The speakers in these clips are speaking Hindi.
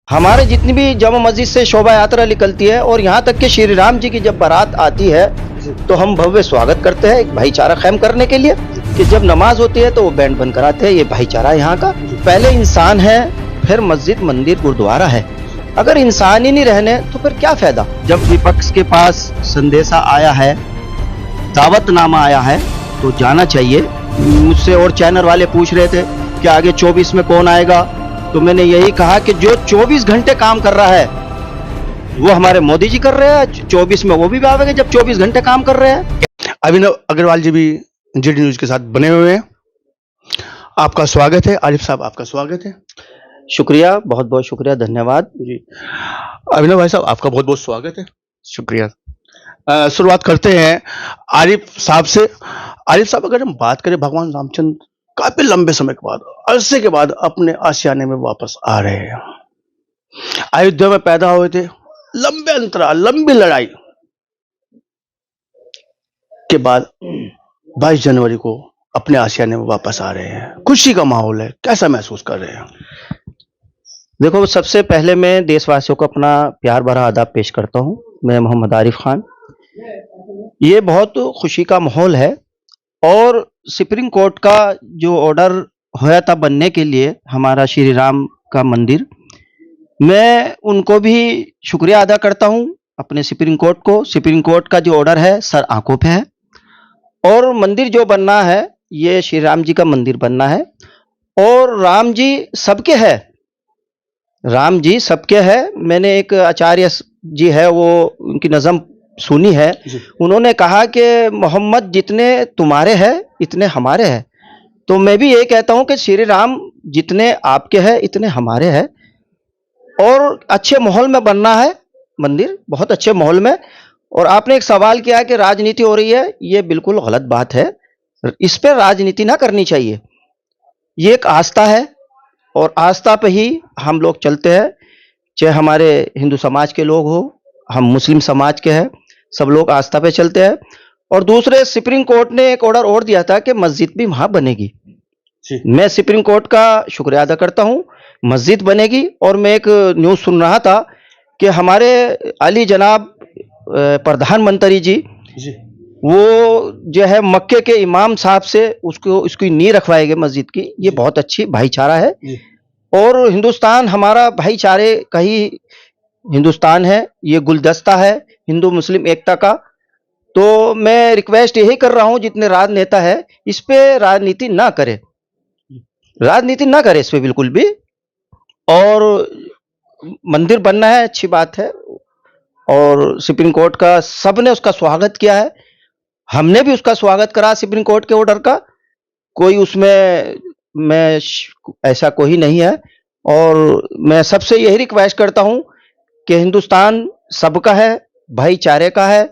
हमारे जितनी भी जामा मस्जिद से शोभा यात्रा निकलती है और यहाँ तक कि श्री राम जी की जब बारात आती है तो हम भव्य स्वागत करते हैं एक भाईचारा कायम करने के लिए कि जब नमाज होती है तो वो बैंड बंद कराते हैं। ये भाईचारा यहाँ का। पहले इंसान है, फिर मस्जिद, मंदिर, गुरुद्वारा है। अगर इंसान ही नहीं रहने तो फिर क्या फायदा। जब विपक्ष के पास संदेशा आया है, दावतनामा आया है तो जाना चाहिए। मुझसे और चैनल वाले पूछ रहे थे कि आगे 24 में कौन आएगा, तो मैंने यही कहा कि जो 24 घंटे काम कर रहा है वो हमारे मोदी जी कर रहे हैं। 24 में वो भी आवेंगे जब 24 घंटे काम कर रहे हैं। अभिनव अग्रवाल जी भी जीडी न्यूज के साथ बने हुए हैं। आपका स्वागत है आरिफ साहब, आपका स्वागत है। शुक्रिया, बहुत बहुत शुक्रिया, धन्यवाद जी अभिनव भाई साहब, आपका बहुत बहुत स्वागत है। शुक्रिया। शुरुआत करते हैं आरिफ साहब से। आरिफ साहब, अगर हम बात करें, भगवान रामचंद्र काफी लंबे समय के बाद, अरसे के बाद अपने आशियाने में वापस आ रहे हैं। अयोध्या में पैदा हुए थे, लंबे अंतराल, लंबी लड़ाई के बाद 22 जनवरी को अपने आशियाने में वापस आ रहे हैं। खुशी का माहौल है, कैसा महसूस कर रहे हैं? देखो, सबसे पहले मैं देशवासियों को अपना प्यार भरा आदाब पेश करता हूँ। मैं मोहम्मद आरिफ खान। ये बहुत खुशी का माहौल है और सुप्रीम कोर्ट का जो ऑर्डर होया था बनने के लिए हमारा श्री राम का मंदिर, मैं उनको भी शुक्रिया अदा करता हूँ, अपने सुप्रीम कोर्ट को। सुप्रीम कोर्ट का जो ऑर्डर है सर आंखों पे है और मंदिर जो बनना है ये श्री राम जी का मंदिर बनना है। और राम जी सबके है, राम जी सबके है। मैंने एक आचार्य जी है, वो उनकी नज़म सुनी है। उन्होंने कहा कि मोहम्मद जितने तुम्हारे हैं इतने हमारे हैं। तो मैं भी ये कहता हूं कि श्री राम जितने आपके हैं इतने हमारे हैं। और अच्छे माहौल में बनना है मंदिर, बहुत अच्छे माहौल में। और आपने एक सवाल किया कि राजनीति हो रही है, ये बिल्कुल गलत बात है। इस पर राजनीति ना करनी चाहिए। ये एक आस्था है और आस्था पे ही हम लोग चलते हैं। चाहे हमारे हिंदू समाज के लोग हो, हम मुस्लिम समाज के हैं, सब लोग आस्था पे चलते हैं। और दूसरे, सुप्रीम कोर्ट ने एक ऑर्डर और दिया था कि मस्जिद भी वहां बनेगी। मैं सुप्रीम कोर्ट का शुक्रिया अदा करता हूं, मस्जिद बनेगी। और मैं एक न्यूज़ सुन रहा था कि हमारे अली जनाब प्रधानमंत्री जी वो जो है मक्के के इमाम साहब से उसकी नींव रखवाएंगे मस्जिद की। ये बहुत अच्छी भाईचारा है और हिंदुस्तान हमारा भाईचारे का ही हिंदुस्तान है। ये गुलदस्ता है हिंदू मुस्लिम एकता का। तो मैं रिक्वेस्ट यही कर रहा हूं, जितने राजनेता है इस पे राजनीति ना करे, राजनीति ना करे इस पे बिल्कुल भी। और मंदिर बनना है, अच्छी बात है। और सुप्रीम कोर्ट का सबने उसका स्वागत किया है, हमने भी उसका स्वागत करा सुप्रीम कोर्ट के ऑर्डर का। कोई उसमें मैं ऐसा कोई नहीं है। और मैं सबसे यही रिक्वेस्ट करता हूं कि हिंदुस्तान सबका है, भाईचारे का है।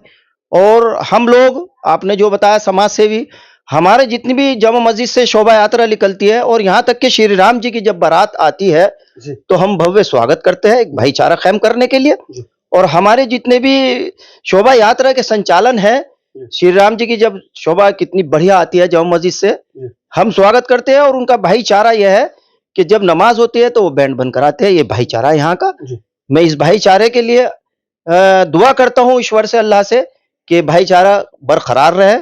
और हम लोग, आपने जो बताया समाज सेवी, हमारे जितनी भी जामा मस्जिद से शोभा यात्रा निकलती है और यहाँ तक कि श्री राम जी की जब बारात आती है तो हम भव्य स्वागत करते हैं एक भाईचारा कायम करने के लिए। और हमारे जितने भी शोभा यात्रा के संचालन है, श्री राम जी की जब शोभा कितनी बढ़िया आती है जामा मस्जिद से, हम स्वागत करते हैं। और उनका भाईचारा यह है कि जब नमाज होती है तो वो बैंड बंद कराते हैं। ये भाईचारा यहाँ का। मैं इस भाईचारे के लिए दुआ करता हूँ ईश्वर से, अल्लाह से, कि भाईचारा बरकरार रहे।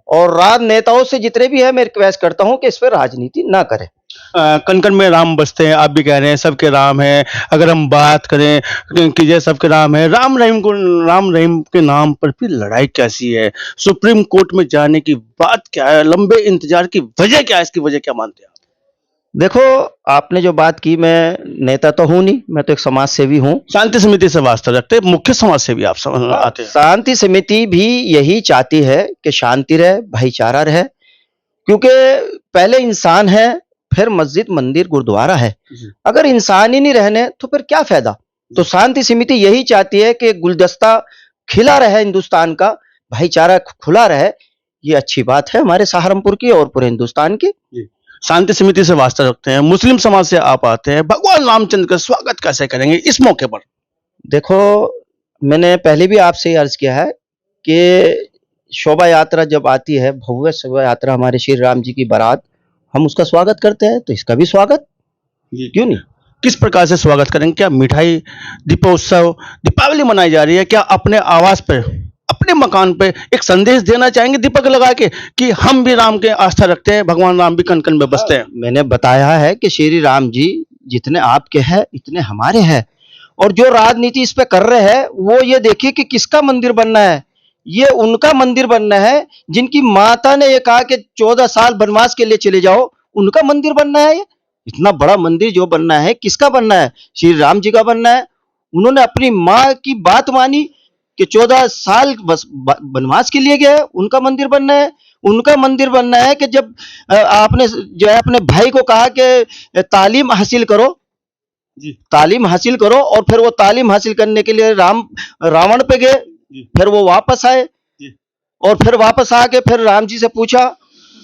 और राजनेताओं से जितने भी है मैं रिक्वेस्ट करता हूँ कि इस पर राजनीति ना करें। कण कण में राम बसते हैं, आप भी कह रहे हैं सबके राम है। अगर हम बात करें कि ये सबके राम है, राम रहीम के नाम पर भी लड़ाई कैसी है? सुप्रीम कोर्ट में जाने की बात क्या है? लंबे इंतजार की वजह क्या है? इसकी वजह क्या मानते हैं आप? देखो, आपने जो बात की, मैं नेता तो हूं नहीं, मैं तो एक समाज सेवी हूं। शांति समिति से वास्ता रखते, मुख्य समाज सेवी आप आते हैं। शांति समिति भी यही चाहती है कि शांति रहे, भाईचारा रहे। क्योंकि पहले इंसान है, फिर मस्जिद, मंदिर, गुरुद्वारा है। अगर इंसान ही नहीं रहने तो फिर क्या फायदा। तो शांति समिति यही चाहती है कि गुलदस्ता खिला रहे हिंदुस्तान का, भाईचारा खुला रहे। ये अच्छी बात है हमारे सहारनपुर की और पूरे हिंदुस्तान की। शांति समिति से वास्ता रखते हैं, मुस्लिम समाज से आप आते हैं, भगवान रामचंद्र का स्वागत कैसे करेंगे इस मौके पर? देखो, मैंने पहले भी आपसे अर्ज किया है कि शोभा यात्रा जब आती है, भव्य शोभा यात्रा, हमारे श्री राम जी की बारात, हम उसका स्वागत करते हैं, तो इसका भी स्वागत क्यों नहीं। किस प्रकार से स्वागत करेंगे? क्या मिठाई, दीपोत्सव, दीपावली मनाई जा रही है, क्या अपने आवास पे, अपने मकान पे एक संदेश देना चाहेंगे दीपक लगा के कि हम भी राम के आस्था रखते हैं, भगवान राम भी कन कन में बसते हैं? मैंने बताया है कि श्री राम जी जितने आपके हैं इतने हमारे हैं, और जो राजनीति इस पे कर रहे हैं वो ये देखिए कि किसका मंदिर बनना है। ये उनका मंदिर बनना है जिनकी माता ने ये कहा कि 14 साल वनवास के लिए चले जाओ, उनका मंदिर बनना है। ये इतना बड़ा मंदिर जो बनना है किसका बनना है? श्री राम जी का बनना है। उन्होंने अपनी माँ की बात मानी कि 14 साल बस वनवास के लिए गए, उनका मंदिर बनना है। उनका मंदिर बनना है कि जब आपने जो है अपने भाई को कहा कि तालीम हासिल करो, तालीम हासिल करो, और फिर वो तालीम हासिल करने के लिए रावण पे गए, फिर वो वापस आए, और फिर वापस आके फिर राम जी से पूछा।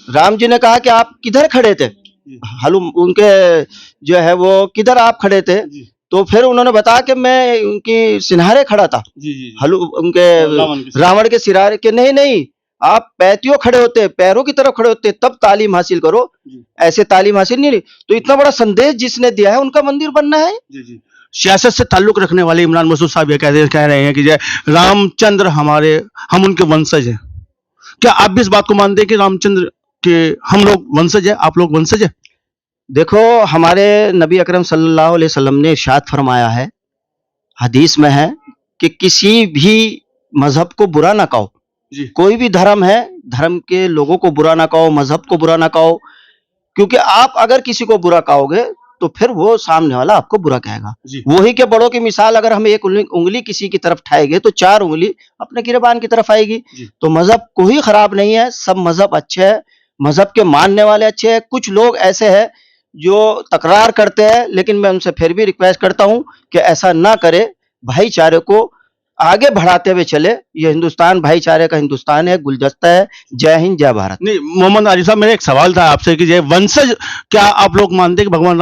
राम जी ने कहा कि आप किधर खड़े थे, हलूम उनके जो है वो किधर आप खड़े थे? तो फिर उन्होंने बताया कि मैं उनकी सिनारे खड़ा था, हलू उनके रावण के सिनारे के। नहीं नहीं, आप पैतियों खड़े होते, पैरों की तरफ खड़े होते, तब तालीम हासिल करो, ऐसे तालीम हासिल नहीं। तो इतना बड़ा संदेश जिसने दिया है उनका मंदिर बनना है। सियासत से ताल्लुक रखने वाले इमरान मसूद साहब ये कह रहे हैं कि जय रामचंद्र हमारे, हम उनके वंशज हैं। क्या आप भी इस बात को मानते हैं कि रामचंद्र के हम लोग वंशज हैं, आप लोग वंशज हैं? देखो, हमारे नबी अकरम सल्लल्लाहु अलैहि वसल्लम ने इरशाद फरमाया है, हदीस में है कि किसी भी मजहब को बुरा ना कहो। कोई भी धर्म है, धर्म के लोगों को बुरा ना कहो, मजहब को बुरा ना कहो, क्योंकि आप अगर किसी को बुरा कहोगे तो फिर वो सामने वाला आपको बुरा कहेगा। वही के बड़ों की मिसाल, अगर हम एक उंगली किसी की तरफ उठाएंगे तो 4 उंगली अपने गिरबान की तरफ आएगी। तो मजहब कोई खराब नहीं है, सब मजहब अच्छे हैं, मजहब के मानने वाले अच्छे हैं। कुछ लोग ऐसे हैं जो तकरार करते हैं, लेकिन मैं उनसे फिर भी रिक्वेस्ट करता हूं कि ऐसा ना करे, भाईचारे को आगे बढ़ाते हुए चले। ये हिंदुस्तान भाईचारे का हिंदुस्तान है, गुलदस्ता है। जय हिंद, जय भारत। नहीं मोहम्मद आरिफ साहब, मेरा एक सवाल था आपसे कि जय वंशज, क्या आप लोग मानते हैं कि भगवान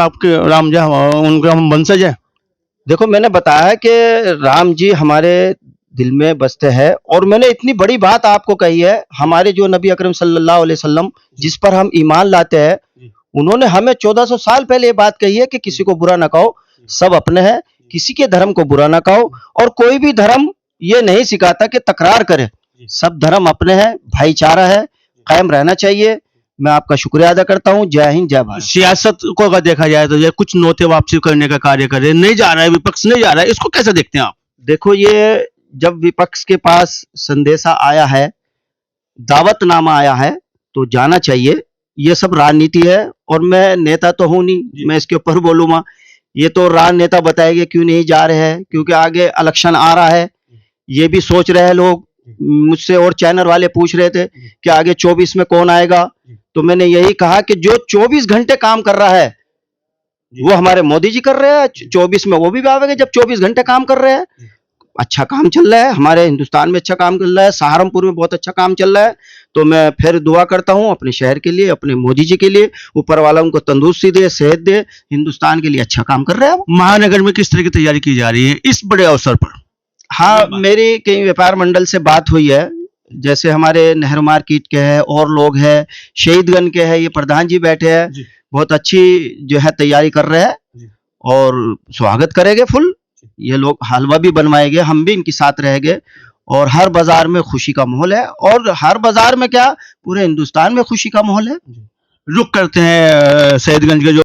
राम जी उनके हम वंशज हैं? देखो, मैंने बताया है कि राम जी हमारे दिल में बसते हैं, और मैंने इतनी बड़ी बात आपको कही है। हमारे जो नबी अकरम सल्लल्लाहु अलैहि वसल्लम जिस पर हम ईमान लाते हैं, उन्होंने हमें 1400 साल पहले ये बात कही है कि किसी को बुरा ना कहो, सब अपने हैं, किसी के धर्म को बुरा ना कहो। और कोई भी धर्म ये नहीं सिखाता कि तकरार करे, सब धर्म अपने हैं, भाईचारा है, कायम रहना चाहिए। मैं आपका शुक्रिया अदा करता हूँ। जय हिंद, जय भारत। सियासत को अगर देखा जाए तो ये कुछ नौते वापसी करने का कार्य करे, नहीं जा रहा है, विपक्ष नहीं जा रहा है, इसको कैसे देखते हैं आप? देखो, ये जब विपक्ष के पास संदेशा आया है, दावतनामा आया है, तो जाना चाहिए। ये सब राजनीति है, और मैं नेता तो हूं नहीं, मैं इसके ऊपर बोलूंगा। ये तो राजनेता बताएंगे क्यों नहीं जा रहे हैं, क्योंकि आगे इलेक्शन आ रहा है। ये भी सोच रहे हैं लोग, मुझसे और चैनल वाले पूछ रहे थे कि आगे 24 में कौन आएगा। तो मैंने यही कहा कि जो 24 घंटे काम कर रहा है वो हमारे मोदी जी कर रहे हैं। 24 में वो भी आवेंगे जब 24 घंटे काम कर रहे हैं। अच्छा काम चल रहा है, हमारे हिंदुस्तान में अच्छा काम चल रहा है, सहारनपुर में बहुत अच्छा काम चल रहा है। तो मैं फिर दुआ करता हूँ अपने शहर के लिए, अपने मोदी जी के लिए, ऊपर वाला उनको तंदुरुस्ती दे, सेहत दे, हिंदुस्तान के लिए अच्छा काम कर रहे हैं। महानगर में किस तरह की तैयारी की जा रही है इस बड़े अवसर पर? हाँ, मेरी कई व्यापार मंडल से बात हुई है, जैसे हमारे नेहरू मार्केट के हैं, और लोग हैं, शहीदगंज के हैं, ये प्रधान जी बैठे हैं, बहुत अच्छी जो है तैयारी कर रहे हैं, और स्वागत करेंगे फुल। ये लोग हलवा भी बनवाएंगे, हम भी इनके साथ रहेंगे, और हर बाजार में खुशी का माहौल है। और हर बाजार में क्या, पूरे हिंदुस्तान में खुशी का माहौल है। रुक करते हैं सैयदगंज के जो